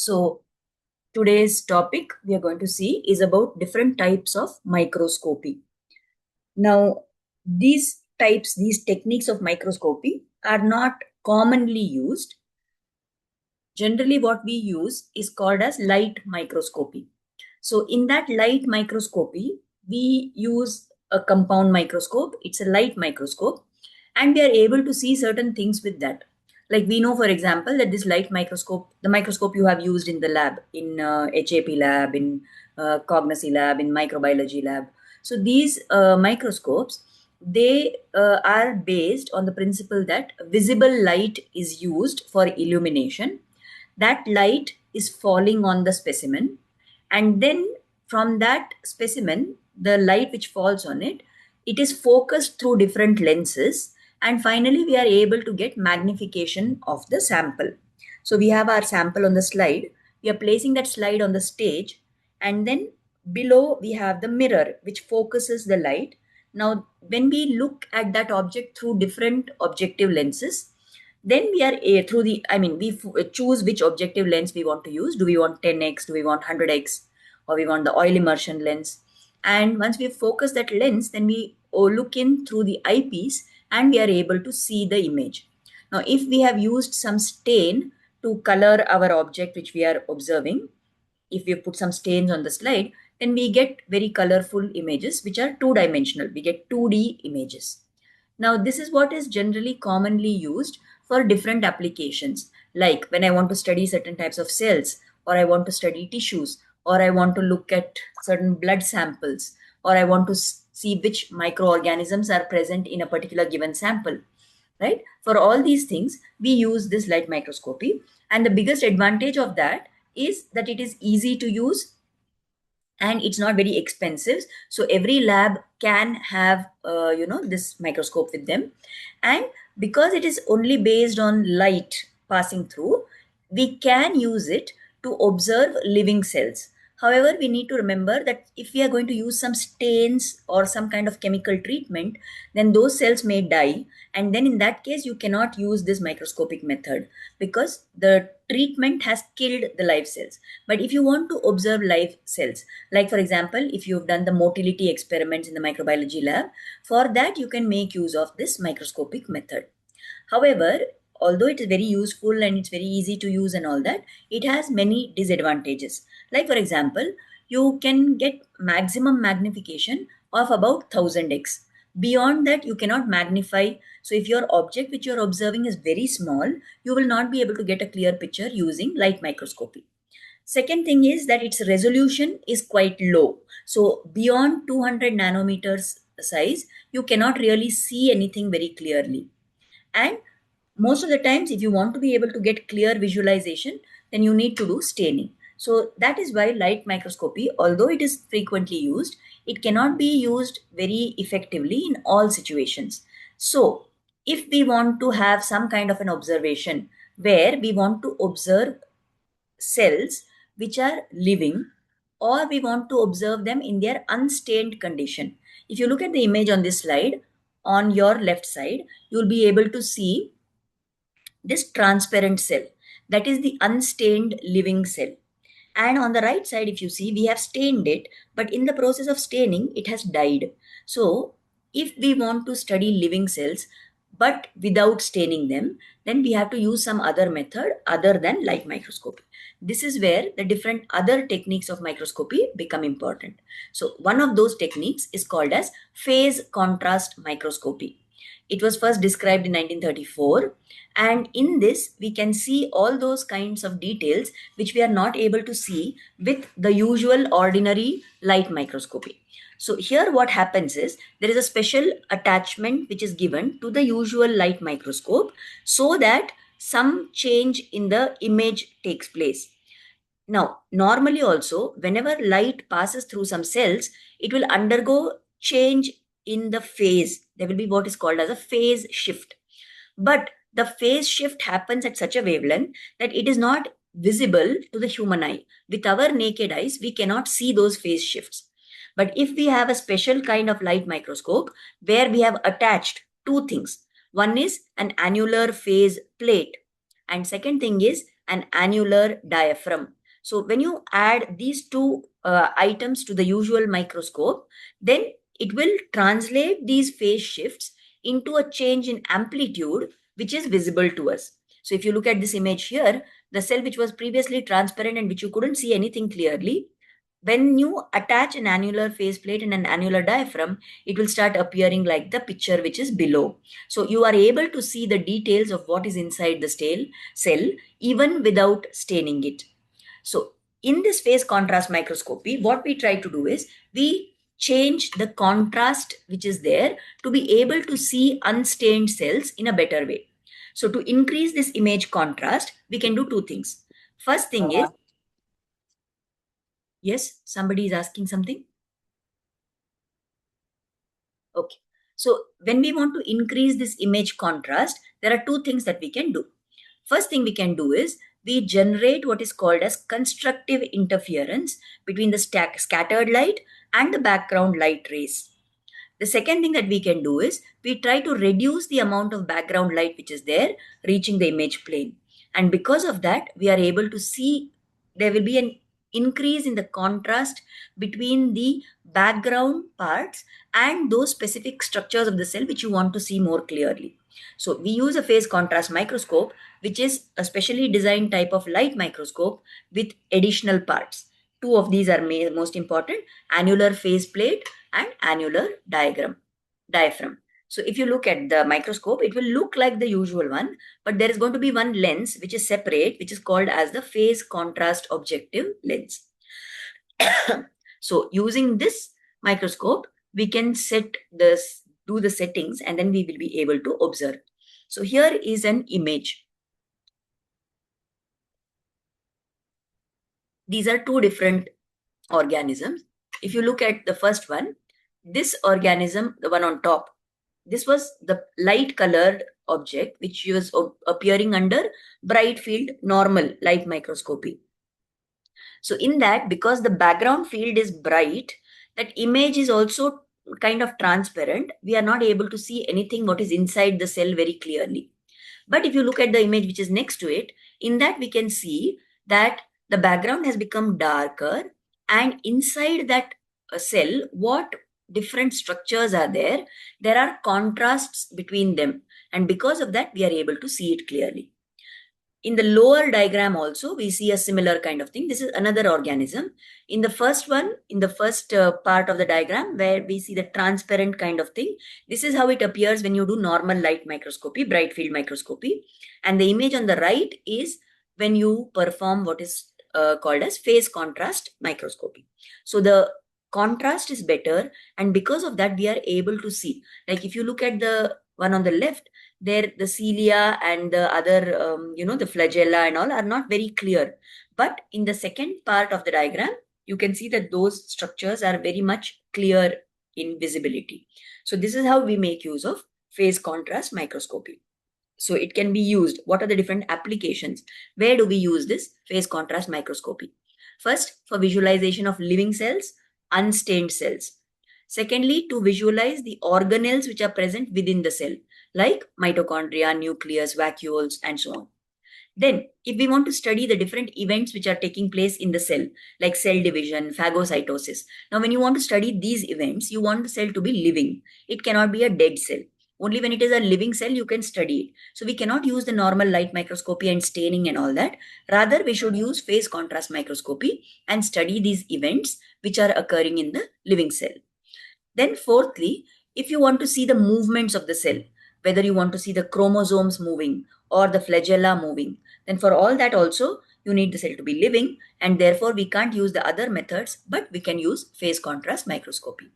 So today's topic we are going to see is about different types of microscopy. Now, these techniques of microscopy are not commonly used. Generally, what we use is called as light microscopy. So in that light microscopy, we use a compound microscope. It's a light microscope, and we are able to see certain things with that. Like we know, for example, that this light microscope, the microscope you have used in the lab, in HAP lab, in Cognosy lab, in microbiology lab. So these microscopes, they are based on the principle that visible light is used for illumination. That light is falling on the specimen, and then from that specimen, the light which falls on it, it is focused through different lenses, and finally we are able to get magnification of the sample. So we have our sample on the slide, we are placing that slide on the stage, and then below we have the mirror which focuses the light. Now when we look at that object through different objective lenses, then we are through the we choose which objective lens we want to use. Do we want 10x, do we want 100x, or we want the oil immersion lens? And once we focus that lens, then we look in through the eyepiece and we are able to see the image. Now if we have used some stain to color our object which we are observing, if we put some stains on the slide, then we get very colorful images which are two-dimensional. We get 2D images. Now, this is what is generally commonly used for different applications. Like when I want to study certain types of cells, or I want to study tissues, or I want to look at certain blood samples, or I want to see which microorganisms are present in a particular given sample. Right? For all these things, we use this light microscopy. And the biggest advantage of that is that it is easy to use and it's not very expensive. So every lab can have this microscope with them. And because it is only based on light passing through, we can use it to observe living cells. However, we need to remember that if we are going to use some stains or some kind of chemical treatment, then those cells may die, and then in that case you cannot use this microscopic method because the treatment has killed the live cells. But if you want to observe live cells, like for example, if you've done the motility experiments in the microbiology lab, for that you can make use of this microscopic method. However, although it is very useful and it's very easy to use and all that, it has many disadvantages. Like for example, you can get maximum magnification of about 1000x. Beyond that, you cannot magnify. So if your object which you're observing is very small, you will not be able to get a clear picture using light microscopy. Second thing is that its resolution is quite low. So beyond 200 nanometers size, you cannot really see anything very clearly. And most of the times, if you want to be able to get clear visualization, then you need to do staining. So that is why light microscopy, although it is frequently used, it cannot be used very effectively in all situations. So if we want to have some kind of an observation where we want to observe cells which are living, or we want to observe them in their unstained condition. If you look at the image on this slide, on your left side, you'll be able to see this transparent cell. That is the unstained living cell. And on the right side, if you see, we have stained it, but in the process of staining, it has died. So if we want to study living cells, but without staining them, then we have to use some other method other than light microscopy. This is where the different other techniques of microscopy become important. So one of those techniques is called as phase contrast microscopy. It was first described in 1934, and in this we can see all those kinds of details which we are not able to see with the usual ordinary light microscopy. So here what happens is there is a special attachment which is given to the usual light microscope so that some change in the image takes place. Now, normally also, whenever light passes through some cells, it will undergo change in the phase. There will be what is called as a phase shift. But the phase shift happens at such a wavelength that it is not visible to the human eye. With our naked eyes, we cannot see those phase shifts. But if we have a special kind of light microscope where we have attached two things, one is an annular phase plate, and second thing is an annular diaphragm. So when you add these two items to the usual microscope, then it will translate these phase shifts into a change in amplitude, which is visible to us. So if you look at this image here, the cell which was previously transparent and which you couldn't see anything clearly, when you attach an annular faceplate and an annular diaphragm, it will start appearing like the picture which is below. So you are able to see the details of what is inside the cell even without staining it. So in this phase contrast microscopy, what we try to do is we change the contrast which is there to be able to see unstained cells in a better way. So to increase this image contrast, we can do two things. First thing is, yes, somebody is asking something. Okay. So when we want to increase this image contrast, there are two things that we can do. First thing we can do is we generate what is called as constructive interference between the scattered light and the background light rays. The second thing that we can do is we try to reduce the amount of background light which is there reaching the image plane. And because of that, we are able to see there will be an increase in the contrast between the background parts and those specific structures of the cell which you want to see more clearly. So we use a phase contrast microscope, which is a specially designed type of light microscope with additional parts. Two of these are most important: annular faceplate and annular diaphragm. So if you look at the microscope, it will look like the usual one, but there is going to be one lens which is separate, which is called as the phase contrast objective lens. So using this microscope, we can do the settings, and then we will be able to observe. So here is an image. These are two different organisms. If you look at the first one, this organism, the one on top, this was the light colored object which was appearing under bright field normal light microscopy. So in that, because the background field is bright, that image is also kind of transparent. We are not able to see anything what is inside the cell very clearly. But if you look at the image which is next to it, in that we can see that the background has become darker, and inside that cell, what different structures are there, there are contrasts between them. And because of that, we are able to see it clearly. In the lower diagram also, we see a similar kind of thing. This is another organism. In the first one, in the first part of the diagram, where we see the transparent kind of thing, this is how it appears when you do normal light microscopy, bright field microscopy. And the image on the right is when you perform what is called as phase contrast microscopy. So the contrast is better, and because of that, we are able to see. Like if you look at the one on the left, there the cilia and the other the flagella and all are not very clear, but in the second part of the diagram you can see that those structures are very much clear in visibility. So this is how we make use of phase contrast microscopy. So it can be used. What are the different applications? Where do we use this phase contrast microscopy? First, for visualization of living cells, unstained cells. Secondly, to visualize the organelles which are present within the cell, like mitochondria, nucleus, vacuoles, and so on. Then, if we want to study the different events which are taking place in the cell, like cell division, phagocytosis. Now, when you want to study these events, you want the cell to be living. It cannot be a dead cell. Only when it is a living cell, you can study it. So we cannot use the normal light microscopy and staining and all that. Rather, we should use phase contrast microscopy and study these events which are occurring in the living cell. Then fourthly, if you want to see the movements of the cell, whether you want to see the chromosomes moving or the flagella moving, then for all that also, you need the cell to be living, and therefore we can't use the other methods, but we can use phase contrast microscopy.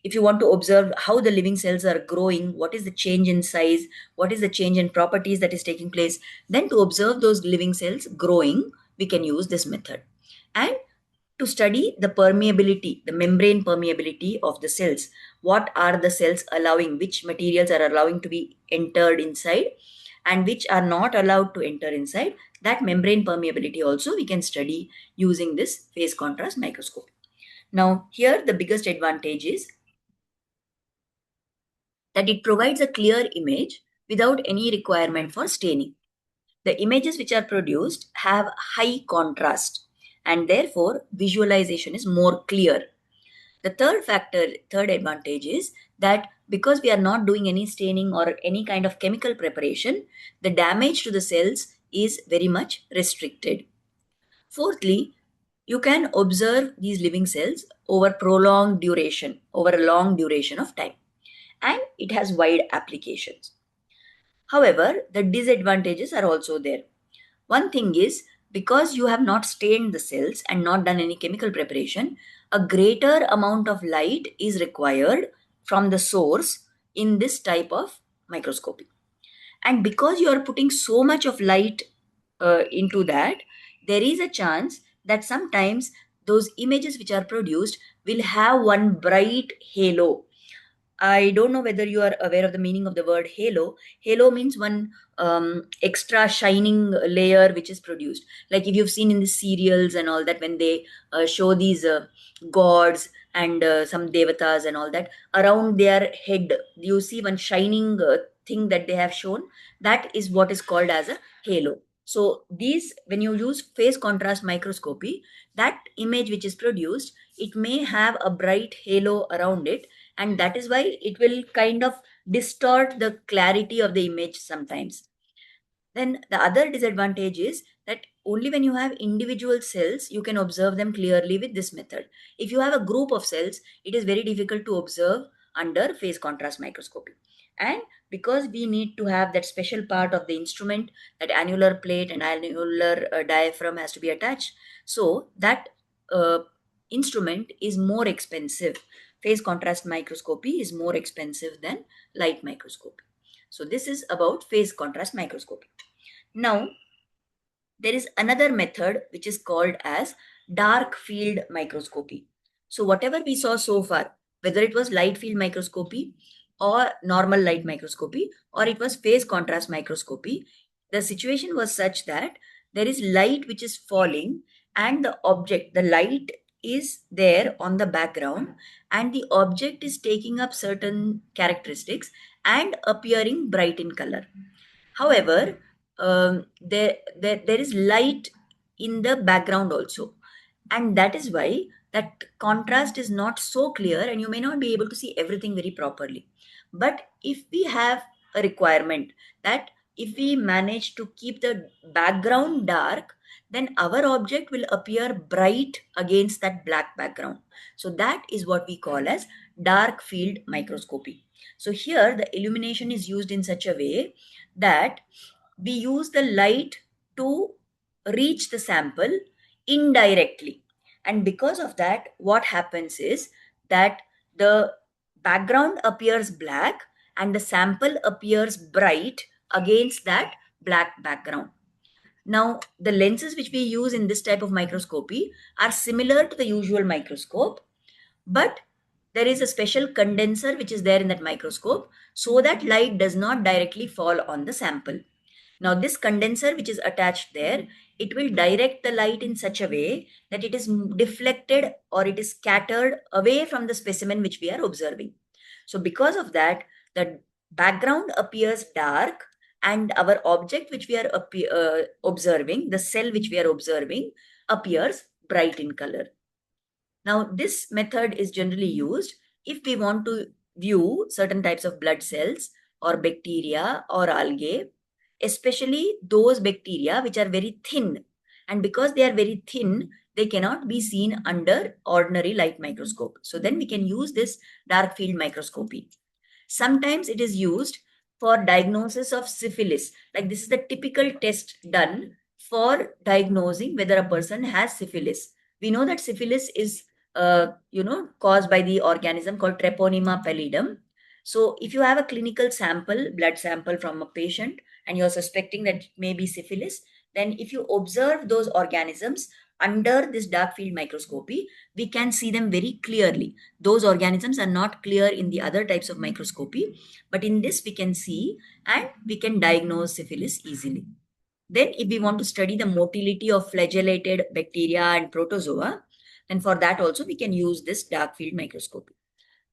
If you want to observe how the living cells are growing, what is the change in size, what is the change in properties that is taking place, then to observe those living cells growing, we can use this method. And to study the permeability, the membrane permeability of the cells. What are the cells allowing, which materials are allowing to be entered inside and which are not allowed to enter inside. That membrane permeability also we can study using this phase contrast microscope. Now here the biggest advantage is that it provides a clear image without any requirement for staining. The images which are produced have high contrast and therefore visualization is more clear. The third advantage is that because we are not doing any staining or any kind of chemical preparation, the damage to the cells is very much restricted. Fourthly, you can observe these living cells over a long duration of time, and it has wide applications. However, the disadvantages are also there. One thing is, because you have not stained the cells and not done any chemical preparation, a greater amount of light is required from the source in this type of microscopy. And because you are putting so much of light into that, there is a chance that sometimes those images which are produced will have one bright halo. I don't know whether you are aware of the meaning of the word halo. Halo means one extra shining layer which is produced. Like if you've seen in the serials and all that, when they show these gods and some devatas and all that, around their head, you see one shining thing that they have shown. That is what is called as a halo. So these, when you use phase contrast microscopy, that image which is produced, it may have a bright halo around it, and that is why it will kind of distort the clarity of the image sometimes. Then the other disadvantage is that only when you have individual cells you can observe them clearly with this method. If you have a group of cells, it is very difficult to observe under phase contrast microscopy. And because we need to have that special part of the instrument, that annular plate and annular diaphragm has to be attached, so that uh, instrument is more expensive. Phase contrast microscopy is more expensive than light microscopy. So this is about phase contrast microscopy. Now, there is another method which is called as dark field microscopy. So whatever we saw so far, whether it was light field microscopy or normal light microscopy or it was phase contrast microscopy, the situation was such that there is light which is falling and the light is there on the background and the object is taking up certain characteristics and appearing bright in color. However, there is light in the background also, and that is why that contrast is not so clear and you may not be able to see everything very properly. But if we have a requirement that if we manage to keep the background dark, then our object will appear bright against that black background. So that is what we call as dark field microscopy. So here the illumination is used in such a way that we use the light to reach the sample indirectly. And because of that, what happens is that the background appears black and the sample appears bright against that black background. Now, the lenses which we use in this type of microscopy are similar to the usual microscope, but there is a special condenser which is there in that microscope so that light does not directly fall on the sample. Now this condenser which is attached there, it will direct the light in such a way that it is deflected or it is scattered away from the specimen which we are observing. So because of that, the background appears dark and our object which we are observing, the cell which we are observing, appears bright in color. Now this method is generally used if we want to view certain types of blood cells or bacteria or algae, especially those bacteria which are very thin. And because they are very thin, they cannot be seen under ordinary light microscope. So then we can use this dark field microscopy. Sometimes it is used for diagnosis of syphilis. Like this is the typical test done for diagnosing whether a person has syphilis. We know that syphilis is caused by the organism called Treponema pallidum. So if you have a clinical sample, blood sample from a patient, and you're suspecting that it may be syphilis, then if you observe those organisms under this dark field microscopy, we can see them very clearly. Those organisms are not clear in the other types of microscopy, but in this we can see and we can diagnose syphilis easily. Then if we want to study the motility of flagellated bacteria and protozoa, then for that also we can use this dark field microscopy.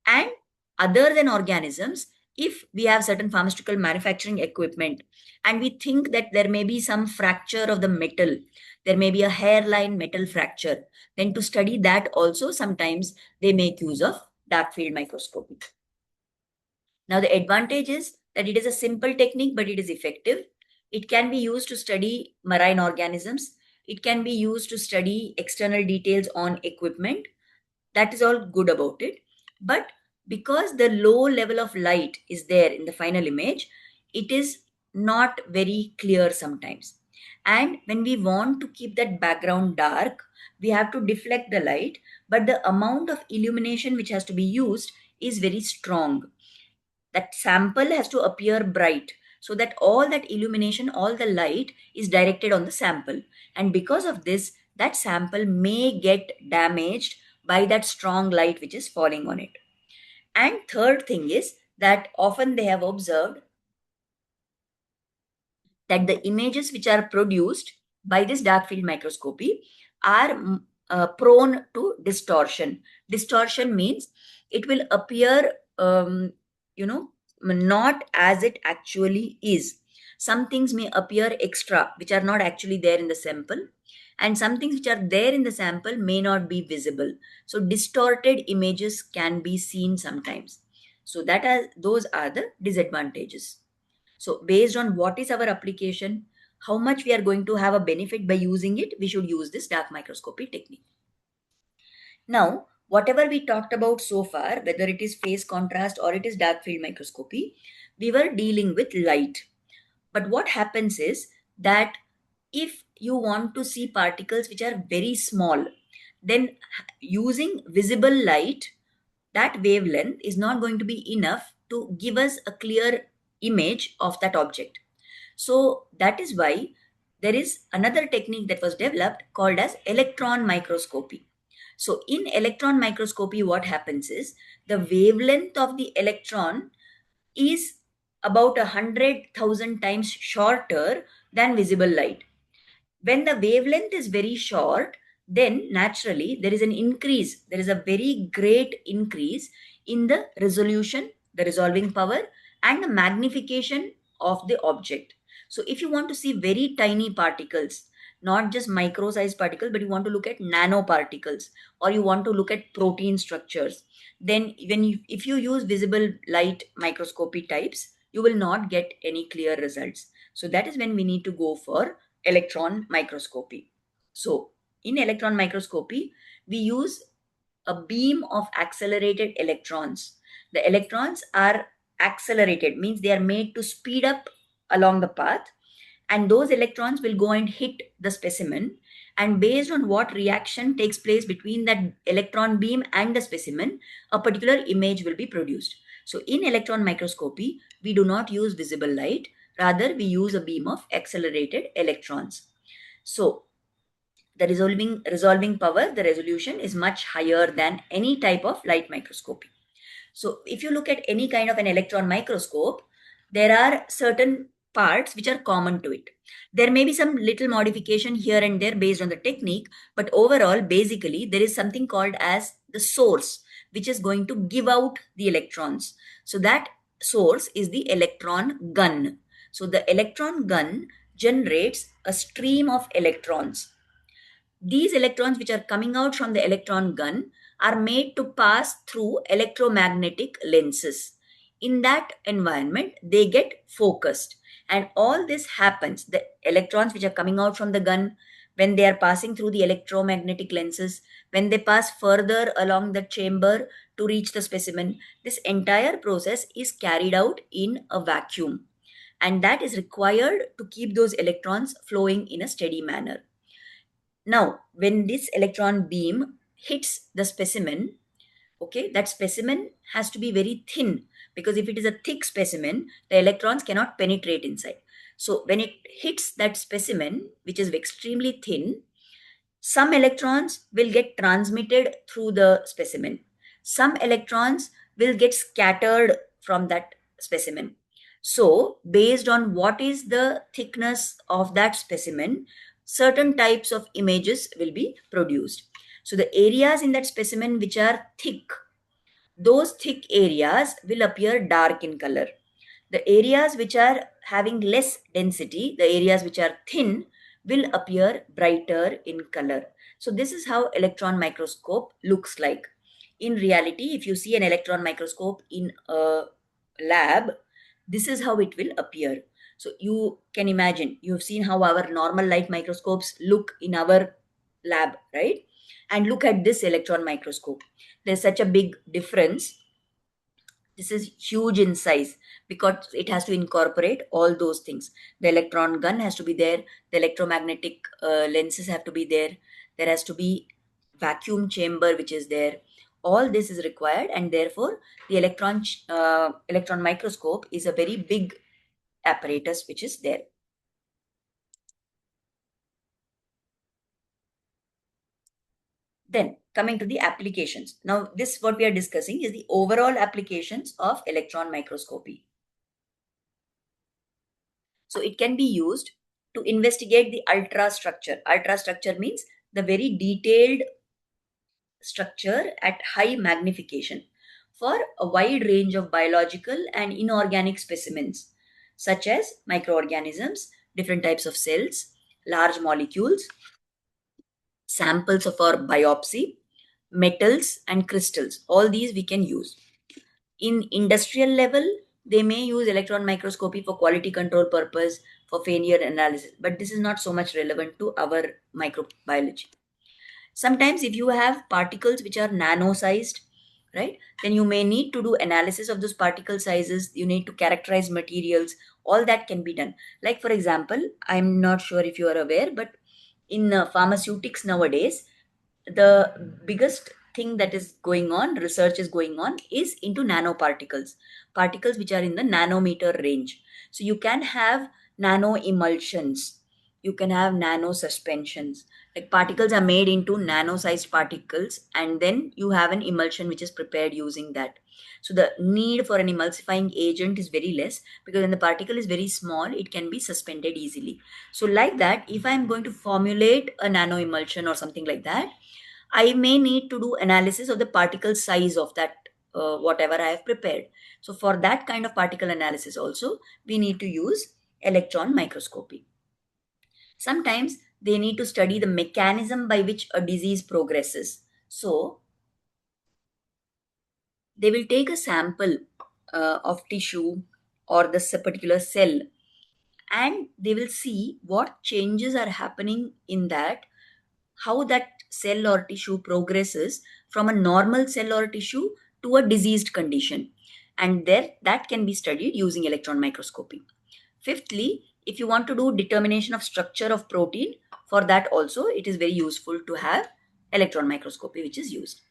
And other than organisms, if we have certain pharmaceutical manufacturing equipment and we think that there may be some fracture of the metal, there may be a hairline metal fracture, then to study that also sometimes they make use of dark field microscopy. Now, the advantage is that it is a simple technique, but it is effective. It can be used to study marine organisms. It can be used to study external details on equipment. That is all good about it. But because the low level of light is there in the final image, it is not very clear sometimes. And when we want to keep that background dark, we have to deflect the light, but the amount of illumination which has to be used is very strong. That sample has to appear bright so that all that illumination, all the light is directed on the sample. And because of this, that sample may get damaged by that strong light which is falling on it. And third thing is that often they have observed that the images which are produced by this dark field microscopy are prone to distortion. Distortion means it will appear, not as it actually is. Some things may appear extra, which are not actually there in the sample, and some things which are there in the sample may not be visible. So distorted images can be seen sometimes. So those are the disadvantages. So based on what is our application, how much we are going to have a benefit by using it, we should use this dark microscopy technique. Now, whatever we talked about so far, whether it is phase contrast or it is dark field microscopy, we were dealing with light. But what happens is that if you want to see particles which are very small, then using visible light, that wavelength is not going to be enough to give us a clear image of that object. So that is why there is another technique that was developed called as electron microscopy. So in electron microscopy, what happens is the wavelength of the electron is about 100,000 times shorter than visible light. When the wavelength is very short, then naturally there is an increase. There is a very great increase in the resolution, the resolving power, and the magnification of the object. So if you want to see very tiny particles, not just micro sized particles, but you want to look at nanoparticles, or you want to look at protein structures, then if you use visible light microscopy types, you will not get any clear results. So that is when we need to go for electron microscopy. So in electron microscopy, we use a beam of accelerated electrons. The electrons are accelerated, means they are made to speed up along the path, and those electrons will go and hit the specimen, and based on what reaction takes place between that electron beam and the specimen, a particular image will be produced. So in electron microscopy, we do not use visible light, rather we use a beam of accelerated electrons. So the resolving power, the resolution is much higher than any type of light microscopy. So if you look at any kind of an electron microscope, there are certain parts which are common to it. There may be some little modification here and there based on the technique, but overall, basically, there is something called as the source, which is going to give out the electrons. So that source is the electron gun. So the electron gun generates a stream of electrons. These electrons which are coming out from the electron gun are made to pass through electromagnetic lenses. In that environment, they get focused. And all this happens, the electrons which are coming out from the gun, when they are passing through the electromagnetic lenses, when they pass further along the chamber to reach the specimen, this entire process is carried out in a vacuum. And that is required to keep those electrons flowing in a steady manner. Now, when this electron beam hits the specimen, okay, that specimen has to be very thin, because if it is a thick specimen, the electrons cannot penetrate inside. So when it hits that specimen, which is extremely thin, some electrons will get transmitted through the specimen. Some electrons will get scattered from that specimen. So based on what is the thickness of that specimen, certain types of images will be produced. So the areas in that specimen which are thick, those thick areas will appear dark in color. The areas which are having less density, the areas which are thin, will appear brighter in color. So this is how electron microscope looks like. In reality, if you see an electron microscope in a lab, this is how it will appear. So you can imagine, you've seen how our normal light microscopes look in our lab, right? And look at this electron microscope. There's such a big difference. This is huge in size because it has to incorporate all those things. The electron gun has to be there, the electromagnetic lenses have to be there, there has to be vacuum chamber which is there. All this is required, and therefore the electron microscope is a very big apparatus which is there. Then coming to the applications. Now this what we are discussing is the overall applications of electron microscopy. So it can be used to investigate the ultrastructure. Ultrastructure means the very detailed structure at high magnification for a wide range of biological and inorganic specimens, such as microorganisms, different types of cells, large molecules, samples of our biopsy, metals, and crystals. All these we can use. In industrial level, they may use electron microscopy for quality control purpose, for failure analysis, but this is not so much relevant to our microbiology. Sometimes if you have particles which are nano sized, right, then you may need to do analysis of those particle sizes, you need to characterize materials, all that can be done. Like for example, I'm not sure if you are aware, but in pharmaceutics nowadays, the biggest thing that is going on, research is going on, is into nanoparticles, particles which are in the nanometer range. So you can have nano emulsions, you can have nano suspensions. Like particles are made into nano sized particles, and then you have an emulsion which is prepared using that. So the need for an emulsifying agent is very less, because when the particle is very small, it can be suspended easily. So like that, if I'm going to formulate a nano emulsion or something like that, I may need to do analysis of the particle size of that whatever I have prepared. So for that kind of particle analysis also, we need to use electron microscopy. Sometimes they need to study the mechanism by which a disease progresses. So they will take a sample of tissue or this particular cell, and they will see what changes are happening in that, how that cell or tissue progresses from a normal cell or tissue to a diseased condition, and there that can be studied using electron microscopy. Fifthly, if you want to do determination of structure of protein, for that also it is very useful to have electron microscopy which is used.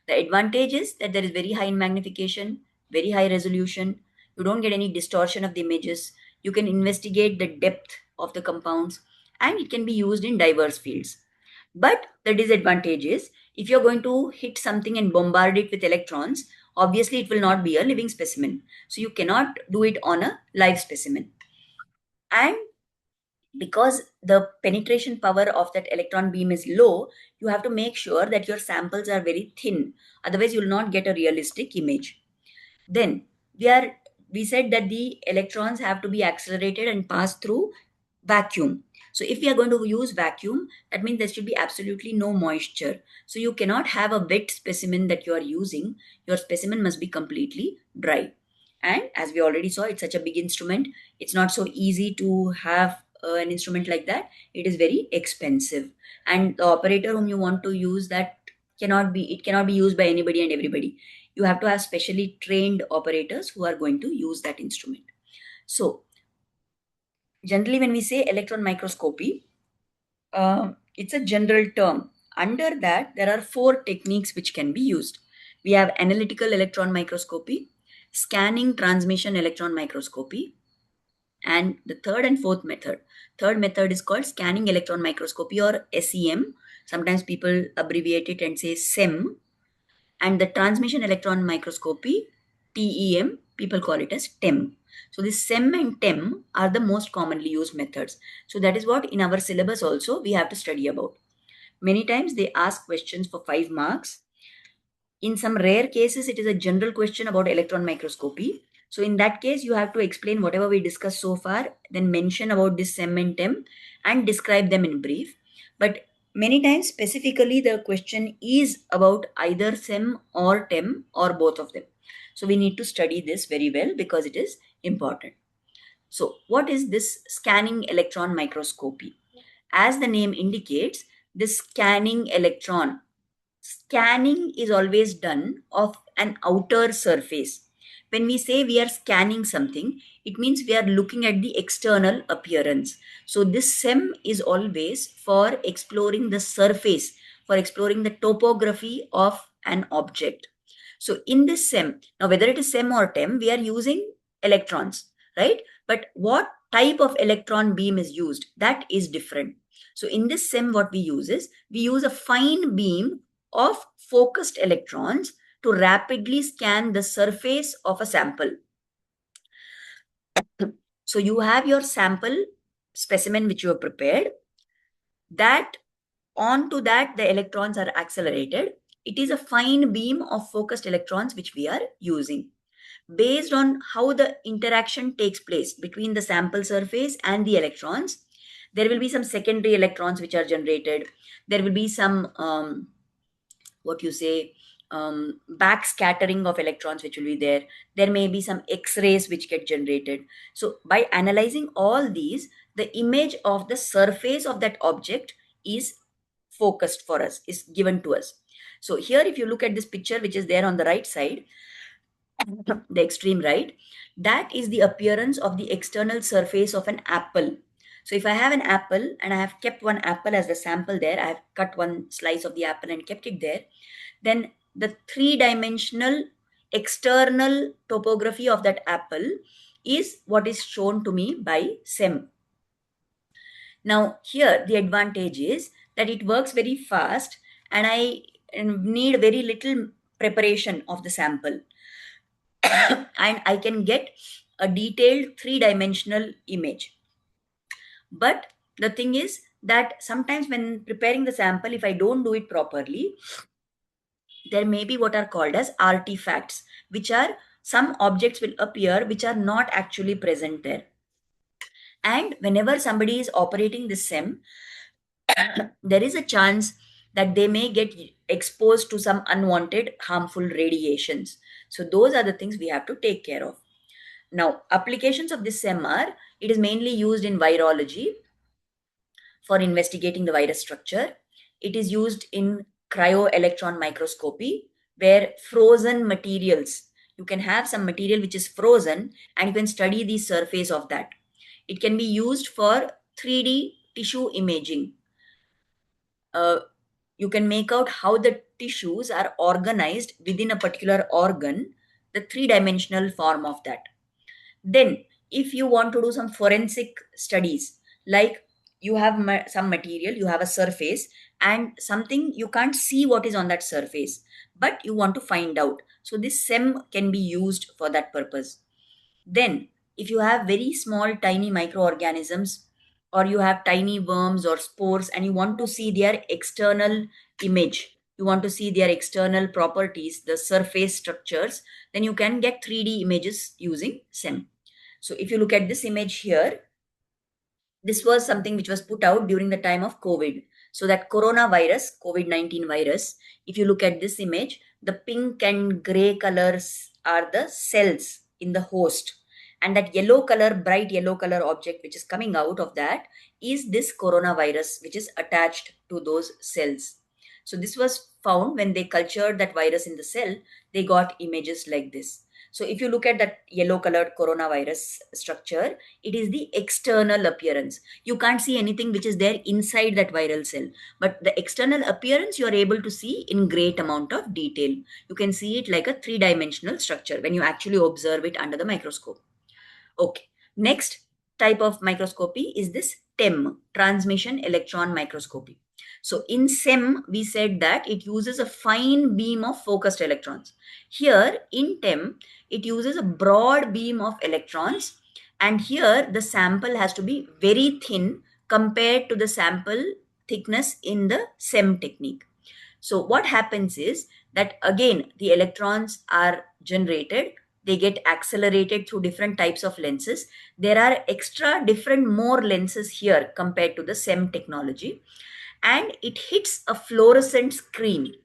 The advantage is that there is very high in magnification, very high resolution, you don't get any distortion of the images, you can investigate the depth of the compounds, and it can be used in diverse fields. But the disadvantage is, if you're going to hit something and bombard it with electrons, obviously it will not be a living specimen. So you cannot do it on a live specimen. And because the penetration power of that electron beam is low, you have to make sure that your samples are very thin. Otherwise, you will not get a realistic image. Then we said that the electrons have to be accelerated and pass through vacuum. So if we are going to use vacuum, that means there should be absolutely no moisture. So you cannot have a wet specimen that you are using. Your specimen must be completely dry. And as we already saw, it's such a big instrument. It's not so easy to have an instrument like that. It is very expensive. And the operator whom you want to use, that it cannot be used by anybody and everybody. You have to have specially trained operators who are going to use that instrument. So generally when we say electron microscopy, it's a general term. Under that, there are four techniques which can be used. We have analytical electron microscopy, scanning transmission electron microscopy, and the third and fourth method. Third method is called scanning electron microscopy, or SEM. Sometimes people abbreviate it and say SEM. And the transmission electron microscopy, TEM, people call it as TEM. So this SEM and TEM are the most commonly used methods. So that is what in our syllabus also we have to study about. Many times they ask questions for 5 marks. In some rare cases, it is a general question about electron microscopy. So in that case, you have to explain whatever we discussed so far, then mention about this SEM and TEM and describe them in brief. But many times specifically the question is about either SEM or TEM or both of them. So we need to study this very well because it is important. So what is this scanning electron microscopy? As the name indicates, this scanning is always done of an outer surface. When we say we are scanning something, it means we are looking at the external appearance. So this SEM is always for exploring the surface, for exploring the topography of an object. So in this SEM, now whether it is SEM or TEM, we are using electrons, right? But what type of electron beam is used, that is different. So in this SEM, what we use is, we use a fine beam of focused electrons to rapidly scan the surface of a sample. So you have your sample specimen which you have prepared. That onto that the electrons are accelerated. It is a fine beam of focused electrons which we are using. Based on how the interaction takes place between the sample surface and the electrons, there will be some secondary electrons which are generated. There will be some what you say back scattering of electrons which will be there. There may be some x-rays which get generated. So by analyzing all these, the image of the surface of that object is focused for us, is given to us. So here if you look at this picture which is there on the right side, the extreme right, that is the appearance of the external surface of an apple. So if I have an apple and I have kept one apple as the sample there, I have cut one slice of the apple and kept it there, then the three-dimensional external topography of that apple is what is shown to me by SEM. Now here the advantage is that it works very fast and I need very little preparation of the sample and I can get a detailed three-dimensional image. But the thing is that sometimes when preparing the sample, if I don't do it properly, there may be what are called as artifacts, which are some objects will appear which are not actually present there. And whenever somebody is operating this SEM, there is a chance that they may get exposed to some unwanted harmful radiations. So those are the things we have to take care of. Now, applications of this SEM are, it is mainly used in virology for investigating the virus structure. It is used in cryo-electron microscopy, where frozen materials, you can have some material which is frozen and you can study the surface of that. It can be used for 3D tissue imaging. You can make out how the tissues are organized within a particular organ, the three-dimensional form of that. Then, if you want to do some forensic studies, like you have some material, you have a surface, and something you can't see what is on that surface, but you want to find out. So, this SEM can be used for that purpose. Then, if you have very small, tiny microorganisms, or you have tiny worms or spores, and you want to see their external image, you want to see their external properties, the surface structures, then you can get 3D images using SEM. So if you look at this image here, this was something which was put out during the time of COVID. So that coronavirus, COVID-19 virus, if you look at this image, the pink and gray colors are the cells in the host. And that yellow color, bright yellow color object which is coming out of that is this coronavirus which is attached to those cells. So this was found when they cultured that virus in the cell, they got images like this. So if you look at that yellow colored coronavirus structure, it is the external appearance. You can't see anything which is there inside that viral cell, but the external appearance you are able to see in great amount of detail. You can see it like a three-dimensional structure when you actually observe it under the microscope. Okay, next type of microscopy is this TEM, transmission electron microscopy. So in SEM, we said that it uses a fine beam of focused electrons. Here in TEM, it uses a broad beam of electrons, and here the sample has to be very thin compared to the sample thickness in the SEM technique. So what happens is that again, the electrons are generated, they get accelerated through different types of lenses. There are extra different more lenses here compared to the SEM technology, and it hits a fluorescent screen.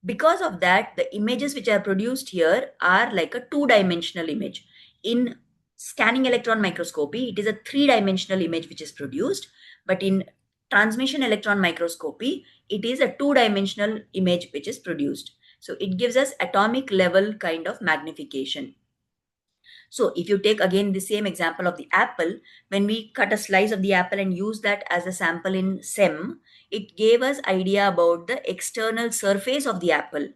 Because of that, the images which are produced here are like a two-dimensional image. In scanning electron microscopy, it is a three-dimensional image which is produced, but in transmission electron microscopy, it is a two-dimensional image which is produced. So it gives us atomic level kind of magnification. So if you take again the same example of the apple, when we cut a slice of the apple and use that as a sample in SEM, it gave us idea about the external surface of the apple.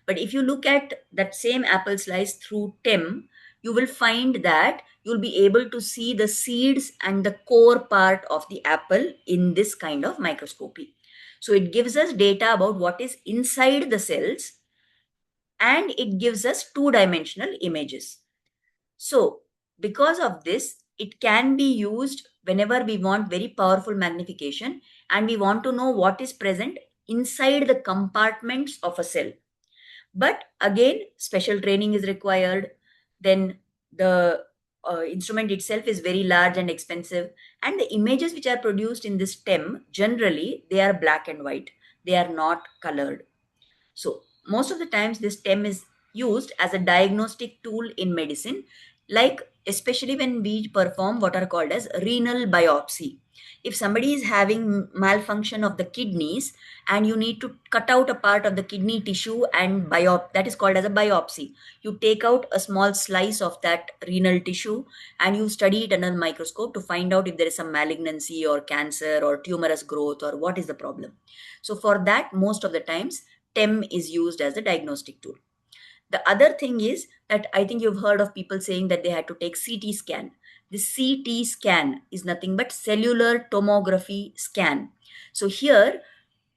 But if you look at that same apple slice through TEM, you will find that you'll be able to see the seeds and the core part of the apple in this kind of microscopy. So it gives us data about what is inside the cells, and it gives us two-dimensional images. So, because of this, it can be used whenever we want very powerful magnification and we want to know what is present inside the compartments of a cell. But again, special training is required. Then the instrument itself is very large and expensive. And the images which are produced in this TEM, generally, they are black and white. They are not colored. So most of the times this TEM is used as a diagnostic tool in medicine, like especially when we perform what are called as renal biopsy. If somebody is having malfunction of the kidneys and you need to cut out a part of the kidney tissue and that is called as a biopsy. You take out a small slice of that renal tissue and you study it under the microscope to find out if there is some malignancy or cancer or tumorous growth or what is the problem. So for that, most of the times TEM is used as a diagnostic tool. The other thing is that I think you've heard of people saying that they had to take CT scan. The CT scan is nothing but cellular tomography scan. So here,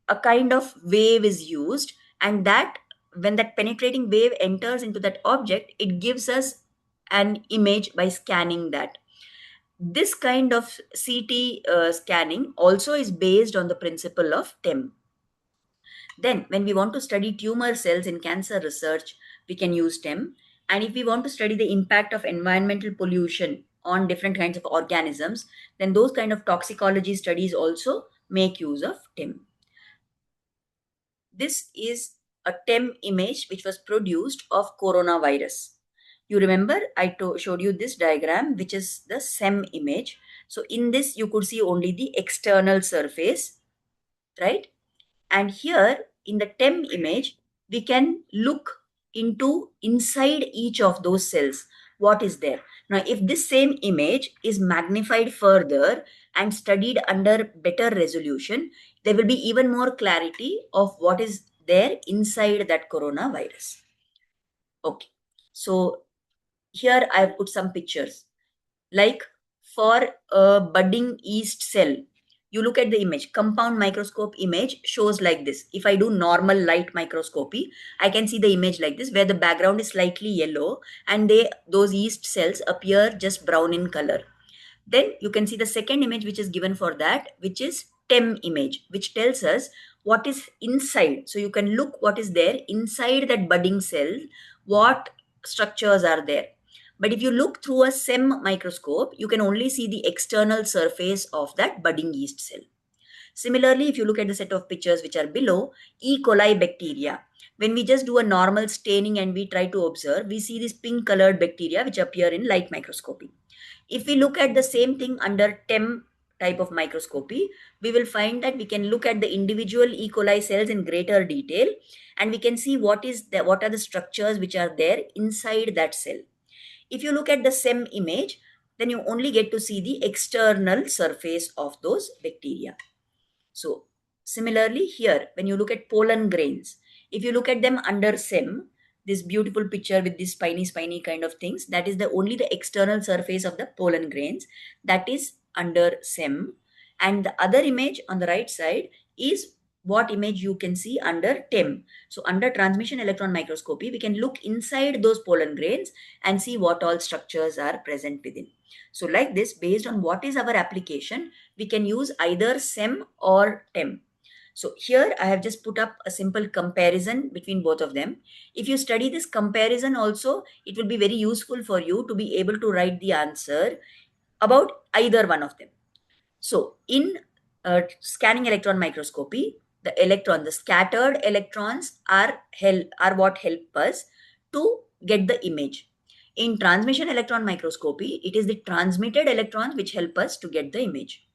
a kind of wave is used, and that when that penetrating wave enters into that object, it gives us an image by scanning that. This kind of CT scanning also is based on the principle of TEM. Then, when we want to study tumor cells in cancer research, we can use TEM. And if we want to study the impact of environmental pollution on different kinds of organisms, then those kind of toxicology studies also make use of TEM. This is a TEM image which was produced of coronavirus. You remember I showed you this diagram, which is the SEM image. So in this, you could see only the external surface, right? And here in the TEM image, we can look into inside each of those cells. What is there? Now, if this same image is magnified further and studied under better resolution, there will be even more clarity of what is there inside that coronavirus. Okay. So here I have put some pictures. Like for a budding yeast cell, you look at the image, compound microscope image shows like this. If I do normal light microscopy, I can see the image like this, where the background is slightly yellow and those yeast cells appear just brown in color. Then you can see the second image which is given for that, which is TEM image, which tells us what is inside. So you can look what is there inside that budding cell, what structures are there. But if you look through a SEM microscope, you can only see the external surface of that budding yeast cell. Similarly, if you look at the set of pictures which are below, E. coli bacteria, when we just do a normal staining and we try to observe, we see these pink colored bacteria which appear in light microscopy. If we look at the same thing under TEM type of microscopy, we will find that we can look at the individual E. coli cells in greater detail, and we can see what are the structures which are there inside that cell. If you look at the SEM image, then you only get to see the external surface of those bacteria. So similarly here, when you look at pollen grains, if you look at them under SEM, this beautiful picture with these spiny kind of things, that is only the external surface of the pollen grains, that is under SEM. And the other image on the right side is what image you can see under TEM. So under transmission electron microscopy, we can look inside those pollen grains and see what all structures are present within. So like this, based on what is our application, we can use either SEM or TEM. So here I have just put up a simple comparison between both of them. If you study this comparison also, it will be very useful for you to be able to write the answer about either one of them. So in scanning electron microscopy, the scattered electrons are what help us to get the image. In transmission electron microscopy, it is the transmitted electrons which help us to get the image.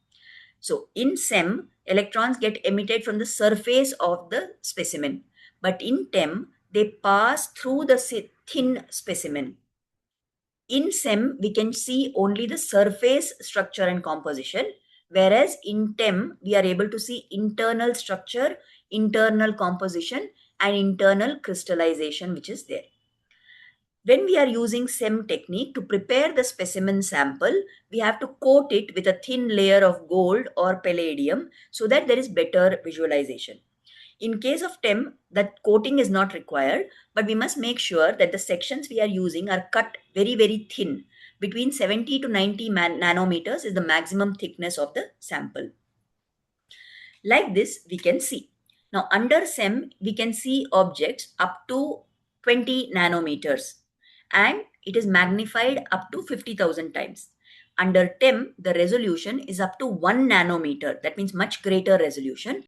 So in SEM, electrons get emitted from the surface of the specimen, but in TEM, they pass through the thin specimen. In SEM, we can see only the surface structure and composition, whereas in TEM, we are able to see internal structure, internal composition, and internal crystallization, which is there. When we are using SEM technique to prepare the specimen sample, we have to coat it with a thin layer of gold or palladium so that there is better visualization. In case of TEM, that coating is not required, but we must make sure that the sections we are using are cut very, very thin. Between 70 to 90 nanometers is the maximum thickness of the sample. Like this, we can see. Now, under SEM, we can see objects up to 20 nanometers and it is magnified up to 50,000 times. Under TEM, the resolution is up to 1 nanometer. That means much greater resolution.